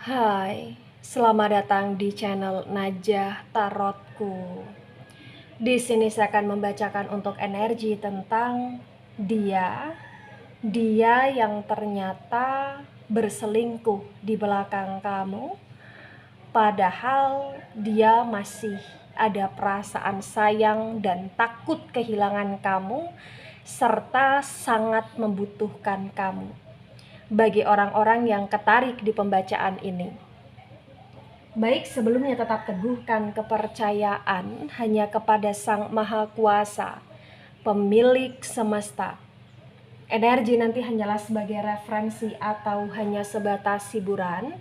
Hai, selamat datang di channel Najah Tarotku. Di sini saya akan membacakan untuk energi tentang dia yang ternyata berselingkuh di belakang kamu, padahal dia masih ada perasaan sayang dan takut kehilangan kamu, serta sangat membutuhkan kamu. Bagi orang-orang yang ketarik di pembacaan ini, baik sebelumnya tetap teguhkan kepercayaan hanya kepada Sang Maha Kuasa, pemilik semesta. Energi nanti hanyalah sebagai referensi atau hanya sebatas hiburan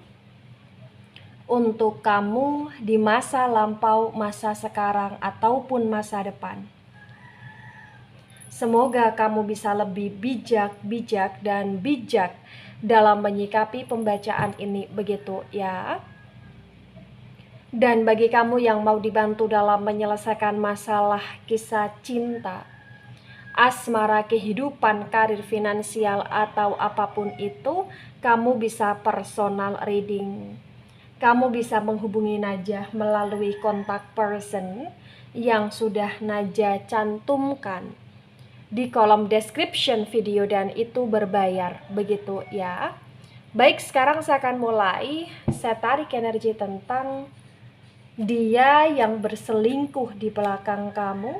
untuk kamu di masa lampau, masa sekarang, ataupun masa depan. Semoga kamu bisa lebih bijak dalam menyikapi pembacaan ini, begitu ya. Dan bagi kamu yang mau dibantu dalam menyelesaikan masalah kisah cinta, asmara, kehidupan, karir, finansial, atau apapun itu, kamu bisa personal reading. Kamu bisa menghubungi Najah melalui kontak person yang sudah Najah cantumkan di kolom description video, dan itu berbayar, begitu ya. Baik, sekarang saya akan mulai. Saya tarik energi tentang dia yang berselingkuh di belakang kamu,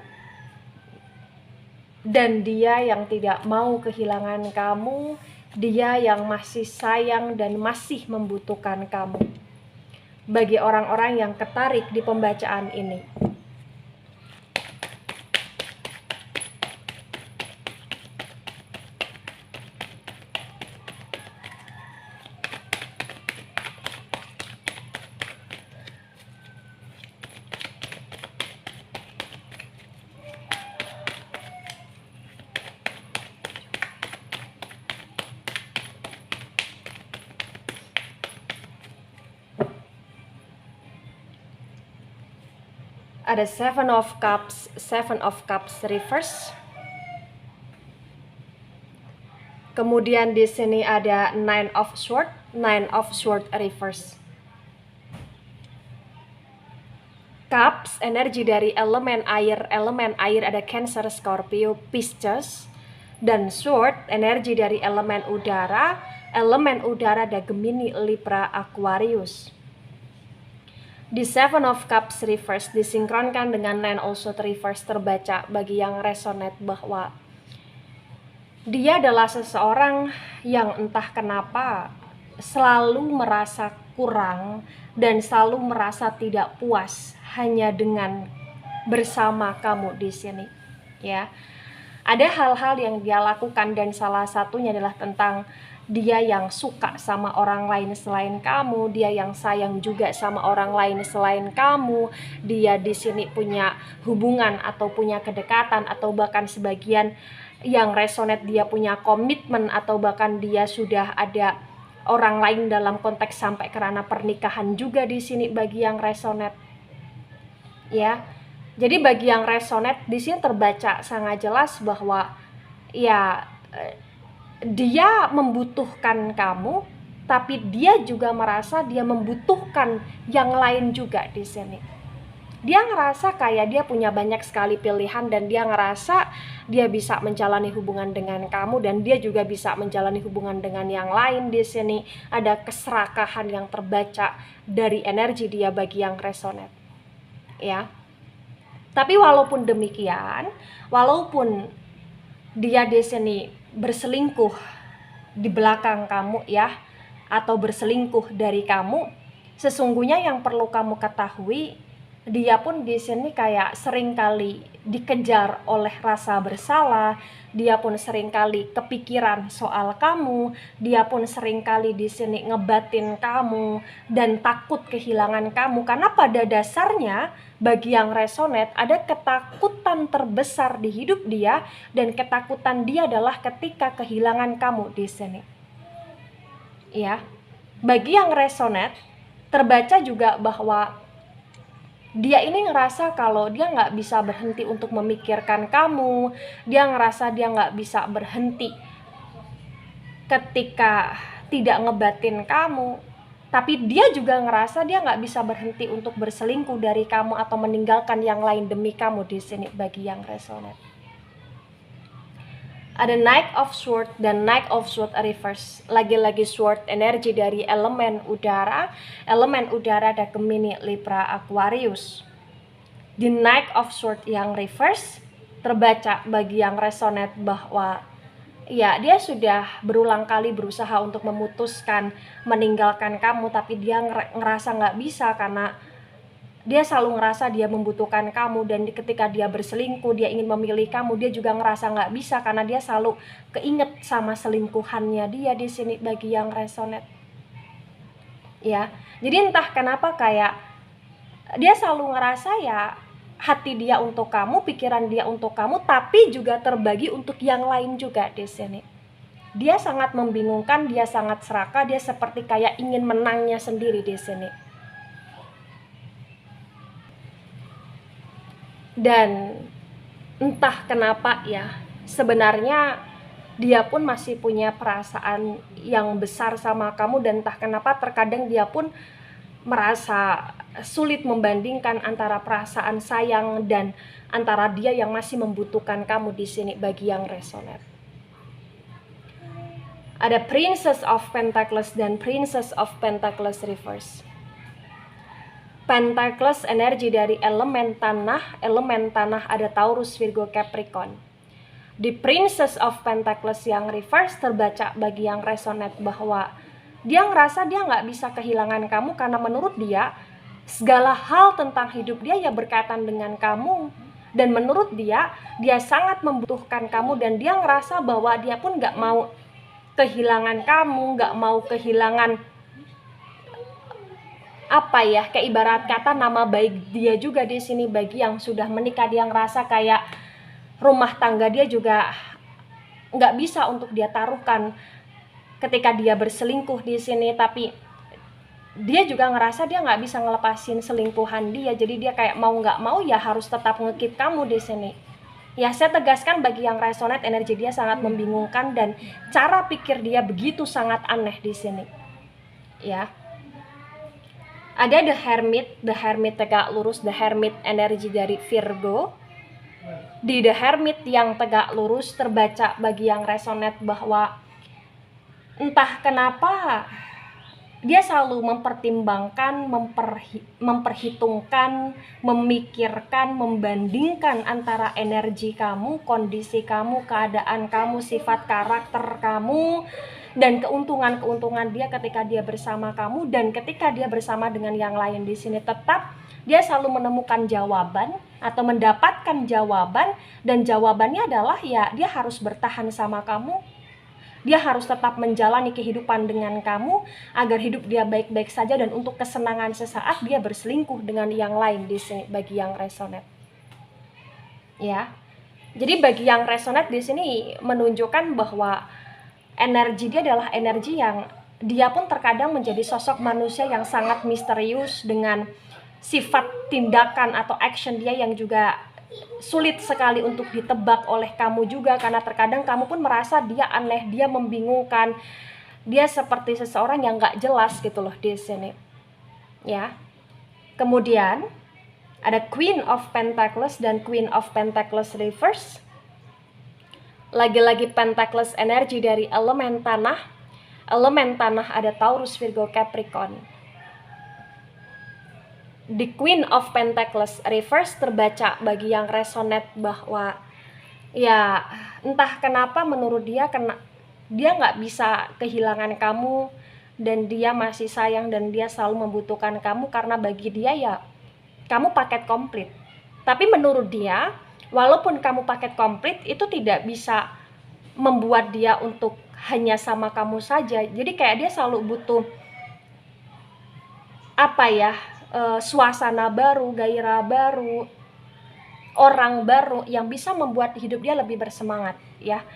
dan dia yang tidak mau kehilangan kamu, dia yang masih sayang dan masih membutuhkan kamu. Bagi orang-orang yang ketarik di pembacaan ini, ada Seven of Cups reverse. Kemudian di sini ada Nine of Swords reverse. Cups, energi dari elemen air ada Cancer, Scorpio, Pisces. Dan Sword, energi dari elemen udara ada Gemini, Libra, Aquarius. Di Seven of Cups reverse disinkronkan dengan Nine of Swords reverse, terbaca bagi yang resonate bahwa dia adalah seseorang yang entah kenapa selalu merasa kurang dan selalu merasa tidak puas hanya dengan bersama kamu di sini, ya. Ada hal-hal yang dia lakukan, dan salah satunya adalah tentang dia yang suka sama orang lain selain kamu, dia yang sayang juga sama orang lain selain kamu, dia di sini punya hubungan atau punya kedekatan, atau bahkan sebagian yang resonate dia punya komitmen, atau bahkan dia sudah ada orang lain dalam konteks sampai ke ranah pernikahan juga di sini bagi yang resonate, ya. Jadi bagi yang resonate di sini terbaca sangat jelas bahwa ya dia membutuhkan kamu, tapi dia juga merasa dia membutuhkan yang lain juga di sini. Dia ngerasa kayak dia punya banyak sekali pilihan, dan dia ngerasa dia bisa menjalani hubungan dengan kamu, dan dia juga bisa menjalani hubungan dengan yang lain di sini. Ada keserakahan yang terbaca dari energi dia bagi yang resonate, ya. Tapi walaupun demikian, walaupun dia di sini berselingkuh di belakang kamu, ya, atau berselingkuh dari kamu, sesungguhnya yang perlu kamu ketahui, dia pun di sini kayak seringkali dikejar oleh rasa bersalah, dia pun seringkali kepikiran soal kamu, dia pun seringkali di sini ngebatin kamu dan takut kehilangan kamu, karena pada dasarnya bagi yang resonate ada ketakutan terbesar di hidup dia, dan ketakutan dia adalah ketika kehilangan kamu di sini, ya. Bagi yang resonate terbaca juga bahwa dia ini ngerasa kalau dia nggak bisa berhenti untuk memikirkan kamu, dia ngerasa dia nggak bisa berhenti ketika tidak ngebatin kamu, Tapi dia juga ngerasa dia nggak bisa berhenti untuk berselingkuh dari kamu atau meninggalkan yang lain demi kamu di sini bagi yang resonate. Ada Knight of Swords dan Knight of Swords reverse. Lagi-lagi sword energi dari elemen udara. Elemen udara ada Gemini, Libra, Aquarius. Di Knight of Swords yang reverse terbaca bagi yang resonate bahwa ya, dia sudah berulang kali berusaha untuk memutuskan meninggalkan kamu, tapi dia ngerasa nggak bisa karena dia selalu ngerasa dia membutuhkan kamu, dan ketika dia berselingkuh, dia ingin memilih kamu, dia juga ngerasa nggak bisa karena dia selalu keinget sama selingkuhannya dia di sini bagi yang resonate. Ya, jadi entah kenapa kayak dia selalu ngerasa ya hati dia untuk kamu, pikiran dia untuk kamu, tapi juga terbagi untuk yang lain juga di sini. Dia sangat membingungkan, dia sangat serakah, dia seperti kayak ingin menangnya sendiri di sini. Dan entah kenapa ya, sebenarnya dia pun masih punya perasaan yang besar sama kamu, dan entah kenapa terkadang dia pun merasa sulit membandingkan antara perasaan sayang dan antara dia yang masih membutuhkan kamu di sini bagi yang resonate. Ada Princess of Pentacles dan Princess of Pentacles reverse. Pentacles energi dari elemen tanah ada Taurus, Virgo, Capricorn. Di Princess of Pentacles yang reverse terbaca bagi yang resonate bahwa dia ngerasa dia nggak bisa kehilangan kamu karena menurut dia segala hal tentang hidup dia ya berkaitan dengan kamu, dan menurut dia sangat membutuhkan kamu, dan dia ngerasa bahwa dia pun nggak mau kehilangan kamu, nggak mau kehilangan apa ya, kayak ibarat kata nama baik dia juga di sini bagi yang sudah menikah. Dia ngerasa kayak rumah tangga dia juga nggak bisa untuk dia taruhkan ketika dia berselingkuh di sini, tapi dia juga ngerasa dia nggak bisa ngelepasin selingkuhan dia, jadi dia kayak mau nggak mau ya harus tetap ngekip kamu di sini. Ya, saya tegaskan bagi yang resonate, energi dia sangat membingungkan dan cara pikir dia begitu sangat aneh di sini. Ya, ada The Hermit tegak lurus, The Hermit energi dari Virgo. Di The Hermit yang tegak lurus terbaca bagi yang resonate bahwa entah kenapa dia selalu mempertimbangkan, memperhitungkan, memikirkan, membandingkan antara energi kamu, kondisi kamu, keadaan kamu, sifat karakter kamu, dan keuntungan dia ketika dia bersama kamu dan ketika dia bersama dengan yang lain di sini. Tetap dia selalu menemukan jawaban atau mendapatkan jawaban, dan jawabannya adalah ya dia harus bertahan sama kamu. Dia harus tetap menjalani kehidupan dengan kamu agar hidup dia baik-baik saja, dan untuk kesenangan sesaat dia berselingkuh dengan yang lain di sini bagi yang resonate. Ya. Jadi bagi yang resonate di sini menunjukkan bahwa energi dia adalah energi yang dia pun terkadang menjadi sosok manusia yang sangat misterius dengan sifat tindakan atau action dia yang juga sulit sekali untuk ditebak oleh kamu juga, karena terkadang kamu pun merasa dia aneh, dia membingungkan, dia seperti seseorang yang gak jelas gitu loh di sini. Ya. Kemudian ada Queen of Pentacles dan Queen of Pentacles reverse. Lagi-lagi Pentacles energi dari elemen tanah. Elemen tanah ada Taurus, Virgo, Capricorn. Di Queen of Pentacles reverse terbaca bagi yang resonate bahwa ya entah kenapa menurut dia nggak bisa kehilangan kamu, dan dia masih sayang dan dia selalu membutuhkan kamu karena bagi dia ya kamu paket komplit. Tapi menurut dia walaupun kamu paket komplit itu tidak bisa membuat dia untuk hanya sama kamu saja. Jadi kayak dia selalu butuh apa ya, suasana baru, gairah baru, orang baru yang bisa membuat hidup dia lebih bersemangat ya.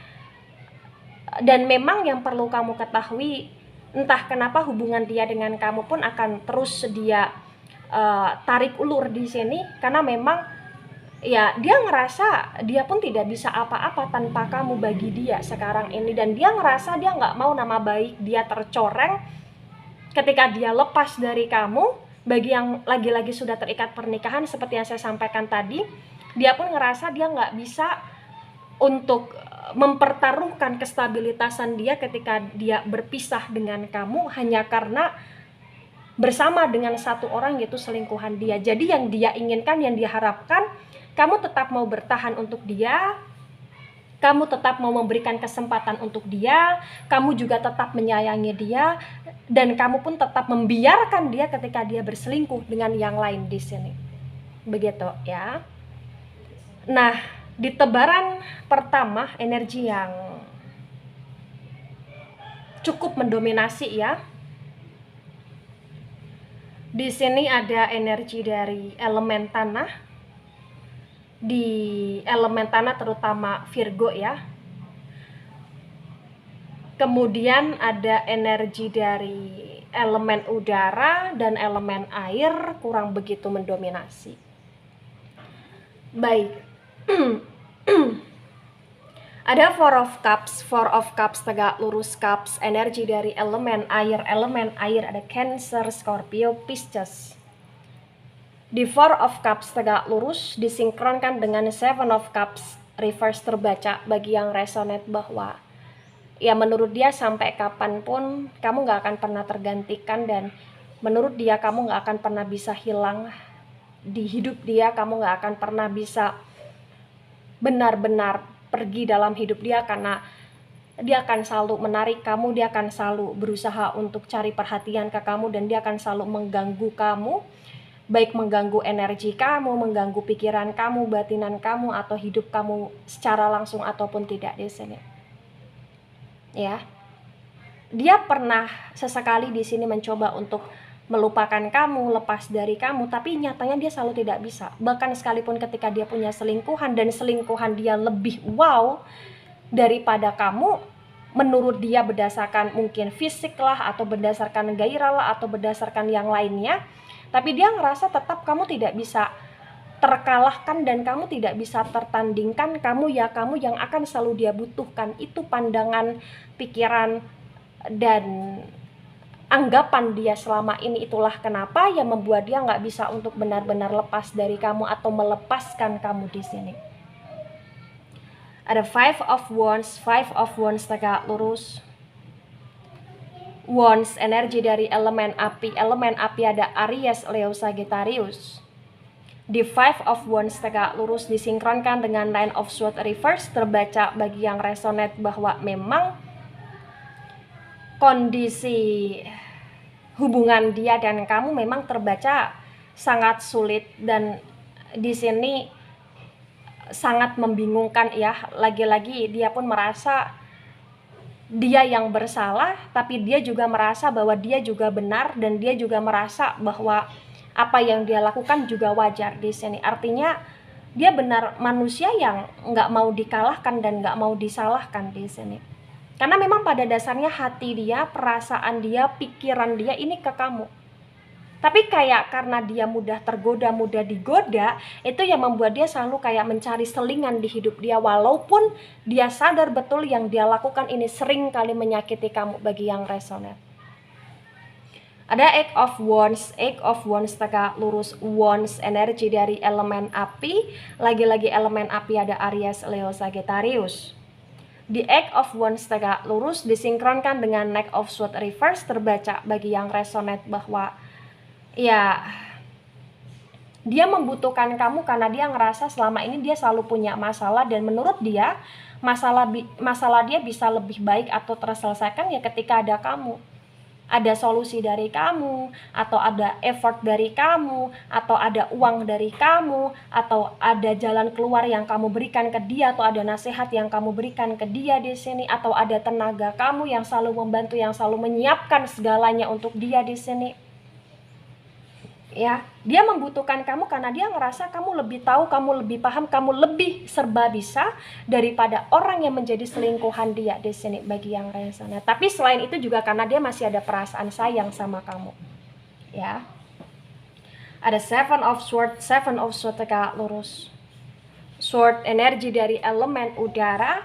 Dan memang yang perlu kamu ketahui, entah kenapa hubungan dia dengan kamu pun akan terus dia tarik ulur di sini, karena memang ya dia ngerasa dia pun tidak bisa apa-apa tanpa kamu bagi dia sekarang ini, dan dia ngerasa dia nggak mau nama baik dia tercoreng ketika dia lepas dari kamu, bagi yang lagi-lagi sudah terikat pernikahan seperti yang saya sampaikan tadi, dia pun ngerasa dia nggak bisa untuk mempertaruhkan kestabilitasan dia ketika dia berpisah dengan kamu hanya karena bersama dengan satu orang, yaitu selingkuhan dia. Jadi yang dia inginkan, yang dia harapkan, kamu tetap mau bertahan untuk dia, kamu tetap mau memberikan kesempatan untuk dia, kamu juga tetap menyayangi dia, dan kamu pun tetap membiarkan dia ketika dia berselingkuh dengan yang lain di sini. Begitu ya. Nah, di tebaran pertama, energi yang cukup mendominasi ya. Di sini ada energi dari elemen tanah. Di elemen tanah terutama Virgo ya. Kemudian ada energi dari elemen udara dan elemen air kurang begitu mendominasi. Baik. Ada Four of Cups tegak lurus cups, energi dari elemen air ada Cancer, Scorpio, Pisces. Di Four of Cups tegak lurus disinkronkan dengan Seven of Cups reverse terbaca, bagi yang resonate bahwa ya menurut dia sampai kapanpun kamu gak akan pernah tergantikan, dan menurut dia kamu gak akan pernah bisa hilang di hidup dia, kamu gak akan pernah bisa benar-benar pergi dalam hidup dia, karena dia akan selalu menarik kamu, dia akan selalu berusaha untuk cari perhatian ke kamu, dan dia akan selalu mengganggu kamu, baik mengganggu energi kamu, mengganggu pikiran kamu, batinan kamu, atau hidup kamu secara langsung ataupun tidak di sini. Ya, dia pernah sesekali di sini mencoba untuk melupakan kamu, lepas dari kamu, tapi nyatanya dia selalu tidak bisa. Bahkan sekalipun ketika dia punya selingkuhan, dan selingkuhan dia lebih wow daripada kamu, menurut dia berdasarkan mungkin fisik lah, atau berdasarkan gairah lah, atau berdasarkan yang lainnya, tapi dia ngerasa tetap kamu tidak bisa terkalahkan dan kamu tidak bisa tertandingkan. Kamu yang akan selalu dia butuhkan. Itu pandangan, pikiran, dan anggapan dia selama ini. Itulah kenapa yang membuat dia nggak bisa untuk benar-benar lepas dari kamu atau melepaskan kamu di sini. Ada Five of Wands tegak lurus. Wands energi dari elemen api ada Aries, Leo, Sagittarius. Di Five of Wands tegak lurus disinkronkan dengan Nine of Swords reverse terbaca, bagi yang resonate bahwa memang kondisi hubungan dia dan kamu memang terbaca sangat sulit, dan di sini sangat membingungkan ya. Lagi-lagi dia pun merasa dia yang bersalah, tapi dia juga merasa bahwa dia juga benar, dan dia juga merasa bahwa apa yang dia lakukan juga wajar di sini. Artinya dia benar manusia yang nggak mau dikalahkan dan nggak mau disalahkan di sini. Karena memang pada dasarnya hati dia, perasaan dia, pikiran dia ini ke kamu. Tapi kayak karena dia mudah tergoda, mudah digoda, itu yang membuat dia selalu kayak mencari selingan di hidup dia, walaupun dia sadar betul yang dia lakukan ini sering kali menyakiti kamu, bagi yang resonate. Ada Eight of Wands tegak lurus. Wands energi dari elemen api, lagi-lagi elemen api ada Aries, Leo, Sagittarius. Di Eight of Wands tegak lurus disinkronkan dengan Knight of Swords reverse terbaca, bagi yang resonate bahwa ya dia membutuhkan kamu karena dia ngerasa selama ini dia selalu punya masalah, dan menurut dia masalah dia bisa lebih baik atau terselesaikan ya ketika ada kamu. Ada solusi dari kamu, atau ada effort dari kamu, atau ada uang dari kamu, atau ada jalan keluar yang kamu berikan ke dia, atau ada nasihat yang kamu berikan ke dia di sini, atau ada tenaga kamu yang selalu membantu, yang selalu menyiapkan segalanya untuk dia di sini. Ya, dia membutuhkan kamu karena dia ngerasa kamu lebih tahu, kamu lebih paham, kamu lebih serba bisa daripada orang yang menjadi selingkuhan dia di sini, bagi yang resonate. Tapi selain itu juga karena dia masih ada perasaan sayang sama kamu. Ya. Ada Seven of Swords tegak lurus. Sword energi dari elemen udara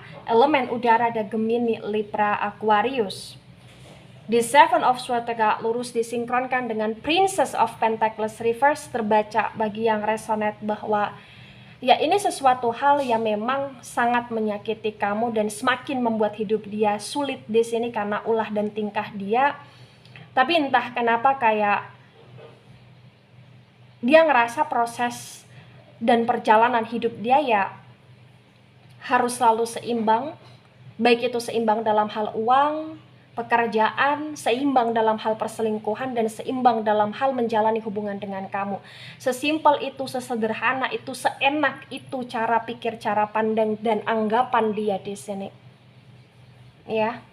ada Gemini, Libra, Aquarius. Di Seven of Swords tegak lurus disinkronkan dengan Princess of Pentacles reverse, terbaca bagi yang resonate bahwa ya ini sesuatu hal yang memang sangat menyakiti kamu dan semakin membuat hidup dia sulit di sini karena ulah dan tingkah dia. Tapi entah kenapa kayak dia ngerasa proses dan perjalanan hidup dia ya harus selalu seimbang, baik itu seimbang dalam hal uang, pekerjaan, seimbang dalam hal perselingkuhan, dan seimbang dalam hal menjalani hubungan dengan kamu. Sesimpel itu, sesederhana itu, seenak itu cara pikir, cara pandang, dan anggapan dia di sini. Ya.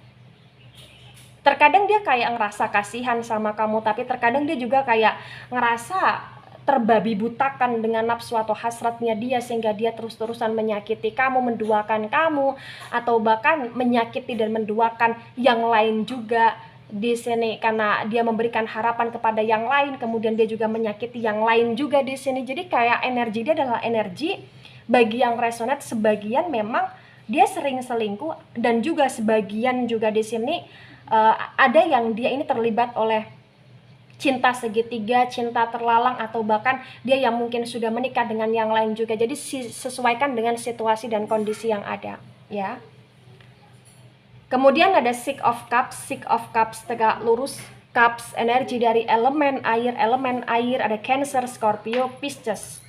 Terkadang dia kayak ngerasa kasihan sama kamu, tapi terkadang dia juga kayak ngerasa terbabi butakan dengan nafsu atau hasratnya dia, sehingga dia terus-terusan menyakiti kamu, menduakan kamu, atau bahkan menyakiti dan menduakan yang lain juga di sini karena dia memberikan harapan kepada yang lain, kemudian dia juga menyakiti yang lain juga di sini. Jadi kayak energi dia adalah energi, bagi yang resonate sebagian memang dia sering selingkuh, dan juga sebagian juga di sini ada yang dia ini terlibat oleh cinta segitiga, cinta terlalang, atau bahkan dia yang mungkin sudah menikah dengan yang lain juga. Jadi sesuaikan dengan situasi dan kondisi yang ada, ya. Kemudian ada Six of Cups tegak lurus, Cups energi dari elemen air ada Cancer, Scorpio, Pisces.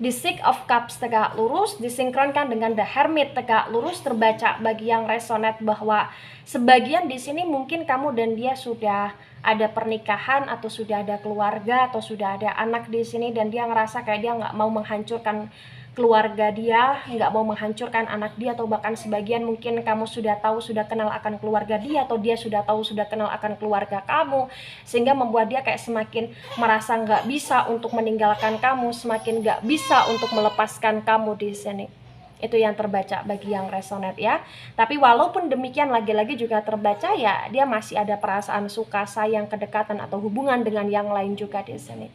Di Six of Cups tegak lurus disinkronkan dengan The Hermit tegak lurus, terbaca bagi yang resonate bahwa sebagian di sini mungkin kamu dan dia sudah ada pernikahan, atau sudah ada keluarga, atau sudah ada anak di sini, dan dia ngerasa kayak dia nggak mau menghancurkan keluarga dia, nggak mau menghancurkan anak dia, atau bahkan sebagian mungkin kamu sudah tahu, sudah kenal akan keluarga dia, atau dia sudah tahu, sudah kenal akan keluarga kamu, sehingga membuat dia kayak semakin merasa nggak bisa untuk meninggalkan kamu, semakin nggak bisa untuk melepaskan kamu di sini. Itu yang terbaca bagi yang resonate, ya. Tapi walaupun demikian, lagi-lagi juga terbaca ya dia masih ada perasaan suka, sayang, kedekatan, atau hubungan dengan yang lain juga di sini,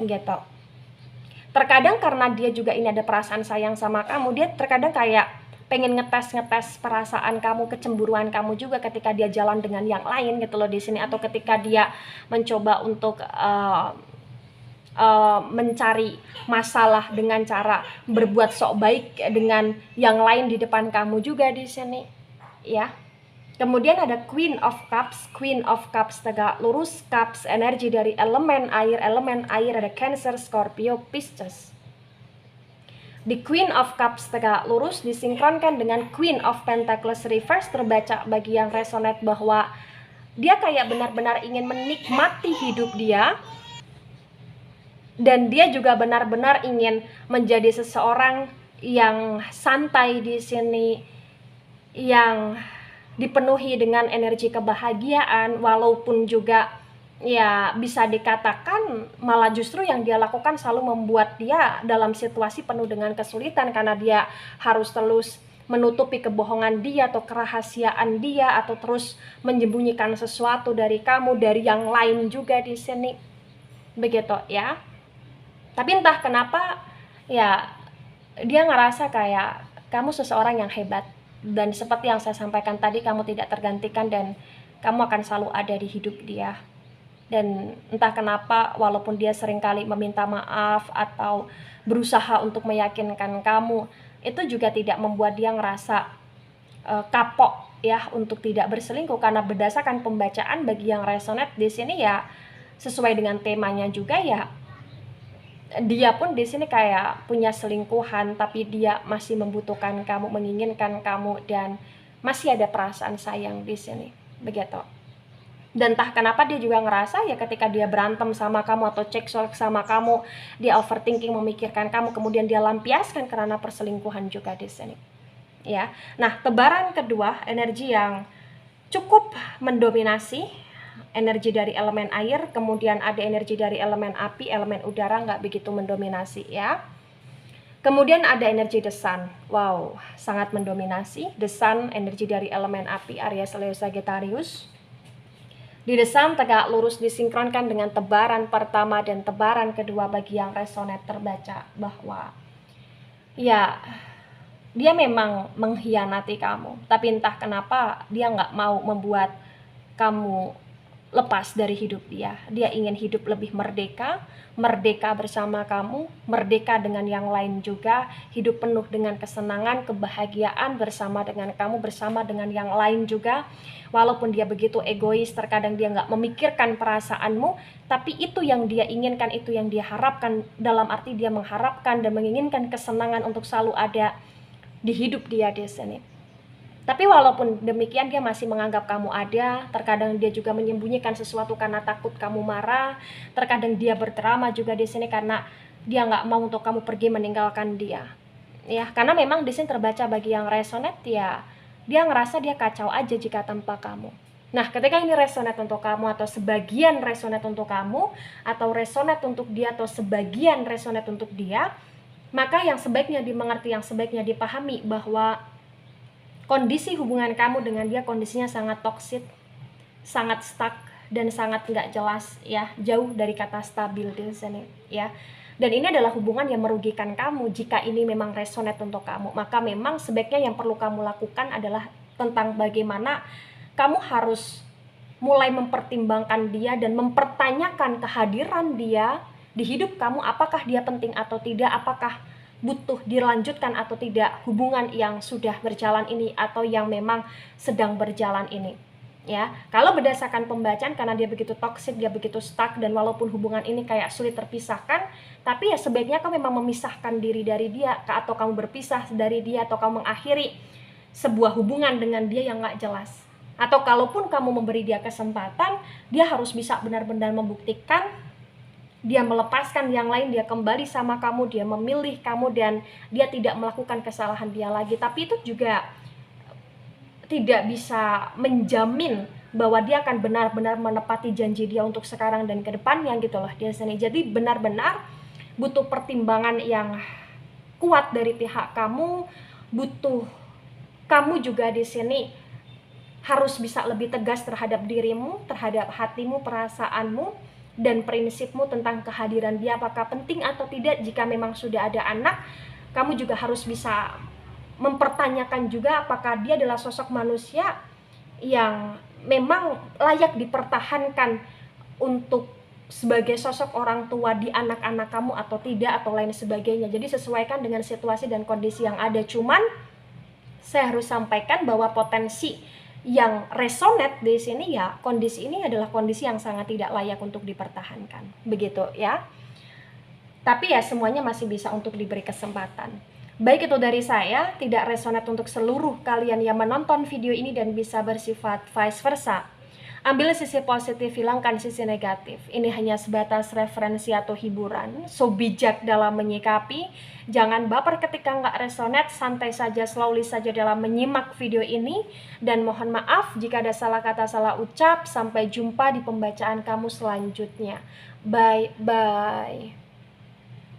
gitu. Terkadang karena dia juga ini ada perasaan sayang sama kamu, dia terkadang kayak pengen ngetes perasaan kamu, kecemburuan kamu juga ketika dia jalan dengan yang lain gitu loh di sini, atau ketika dia mencoba untuk mencari masalah dengan cara berbuat sok baik dengan yang lain di depan kamu juga di sini, ya. Kemudian ada Queen of Cups tegak lurus, Cups energi dari elemen air ada Cancer, Scorpio, Pisces. Di Queen of Cups tegak lurus disinkronkan dengan Queen of Pentacles reverse, terbaca bagi yang resonate bahwa dia kayak benar-benar ingin menikmati hidup dia, dan dia juga benar-benar ingin menjadi seseorang yang santai di sini, yang dipenuhi dengan energi kebahagiaan, walaupun juga ya bisa dikatakan malah justru yang dia lakukan selalu membuat dia dalam situasi penuh dengan kesulitan, karena dia harus terus menutupi kebohongan dia atau kerahasiaan dia, atau terus menyembunyikan sesuatu dari kamu, dari yang lain juga di sini, begitu ya. Tapi entah kenapa ya dia ngerasa kayak kamu seseorang yang hebat, dan seperti yang saya sampaikan tadi, kamu tidak tergantikan dan kamu akan selalu ada di hidup dia. Dan entah kenapa walaupun dia seringkali meminta maaf atau berusaha untuk meyakinkan kamu, itu juga tidak membuat dia ngerasa kapok ya untuk tidak berselingkuh, karena berdasarkan pembacaan bagi yang resonate di sini ya sesuai dengan temanya juga, ya dia pun di sini kayak punya selingkuhan, tapi dia masih membutuhkan kamu, menginginkan kamu, dan masih ada perasaan sayang di sini, begitu. Dan entah kenapa dia juga ngerasa ya ketika dia berantem sama kamu atau cekcok sama kamu, dia overthinking, memikirkan kamu, kemudian dia lampiaskan karena perselingkuhan juga di sini, ya. Nah, tebaran kedua, energi yang cukup mendominasi, energi dari elemen air, kemudian ada energi dari elemen api, elemen udara nggak begitu mendominasi, ya. Kemudian ada energi The Sun. Wow, sangat mendominasi. The Sun, energi dari elemen api, Aries, Leo, Sagittarius. Di The Sun tegak lurus disinkronkan dengan tebaran pertama dan tebaran kedua bagi yang resonate, terbaca bahwa ya dia memang mengkhianati kamu, tapi entah kenapa dia nggak mau membuat kamu lepas dari hidup dia. Dia ingin hidup lebih merdeka, merdeka bersama kamu, merdeka dengan yang lain juga, hidup penuh dengan kesenangan, kebahagiaan bersama dengan kamu, bersama dengan yang lain juga. Walaupun dia begitu egois, terkadang dia nggak memikirkan perasaanmu, tapi itu yang dia inginkan, itu yang dia harapkan, dalam arti dia mengharapkan dan menginginkan kesenangan untuk selalu ada di hidup dia di sini. Tapi walaupun demikian dia masih menganggap kamu ada, terkadang dia juga menyembunyikan sesuatu karena takut kamu marah, terkadang dia berdrama juga di sini karena dia nggak mau untuk kamu pergi meninggalkan dia. Ya, karena memang di sini terbaca bagi yang resonate ya, dia ngerasa dia kacau aja jika tanpa kamu. Nah, ketika ini resonate untuk kamu atau sebagian resonate untuk kamu, atau resonate untuk dia atau sebagian resonate untuk dia, maka yang sebaiknya dimengerti, yang sebaiknya dipahami bahwa kondisi hubungan kamu dengan dia kondisinya sangat toksik, sangat stuck, dan sangat nggak jelas ya, jauh dari kata stabil di sini ya. Dan ini adalah hubungan yang merugikan kamu. Jika ini memang resonate untuk kamu, maka memang sebaiknya yang perlu kamu lakukan adalah tentang bagaimana kamu harus mulai mempertimbangkan dia dan mempertanyakan kehadiran dia di hidup kamu, apakah dia penting atau tidak, apakah butuh dilanjutkan atau tidak hubungan yang sudah berjalan ini atau yang memang sedang berjalan ini ya. Kalau berdasarkan pembacaan, karena dia begitu toksik, dia begitu stuck, dan walaupun hubungan ini kayak sulit terpisahkan, tapi ya sebaiknya kamu memang memisahkan diri dari dia, atau kamu berpisah dari dia, atau kamu mengakhiri sebuah hubungan dengan dia yang gak jelas. Atau kalaupun kamu memberi dia kesempatan, dia harus bisa benar-benar membuktikan dia melepaskan yang lain, dia kembali sama kamu, dia memilih kamu, dan dia tidak melakukan kesalahan dia lagi. Tapi itu juga tidak bisa menjamin bahwa dia akan benar-benar menepati janji dia untuk sekarang dan ke depannya gitu loh di sini. Jadi benar-benar butuh pertimbangan yang kuat dari pihak kamu, butuh kamu juga di sini harus bisa lebih tegas terhadap dirimu, terhadap hatimu, perasaanmu, dan prinsipmu tentang kehadiran dia, apakah penting atau tidak. Jika memang sudah ada anak, kamu juga harus bisa mempertanyakan juga apakah dia adalah sosok manusia yang memang layak dipertahankan untuk sebagai sosok orang tua di anak-anak kamu atau tidak, atau lain sebagainya. Jadi sesuaikan dengan situasi dan kondisi yang ada. Cuman saya harus sampaikan bahwa potensi yang resonate di sini ya, kondisi ini adalah kondisi yang sangat tidak layak untuk dipertahankan, begitu ya. Tapi ya semuanya masih bisa untuk diberi kesempatan. Baik itu dari saya, tidak resonate untuk seluruh kalian yang menonton video ini dan bisa bersifat vice versa. Ambil sisi positif, hilangkan sisi negatif. Ini hanya sebatas referensi atau hiburan. So bijak dalam menyikapi. Jangan baper ketika nggak resonate. Santai saja, slowly saja dalam menyimak video ini. Dan mohon maaf jika ada salah kata, salah ucap. Sampai jumpa di pembacaan kamu selanjutnya. Bye-bye.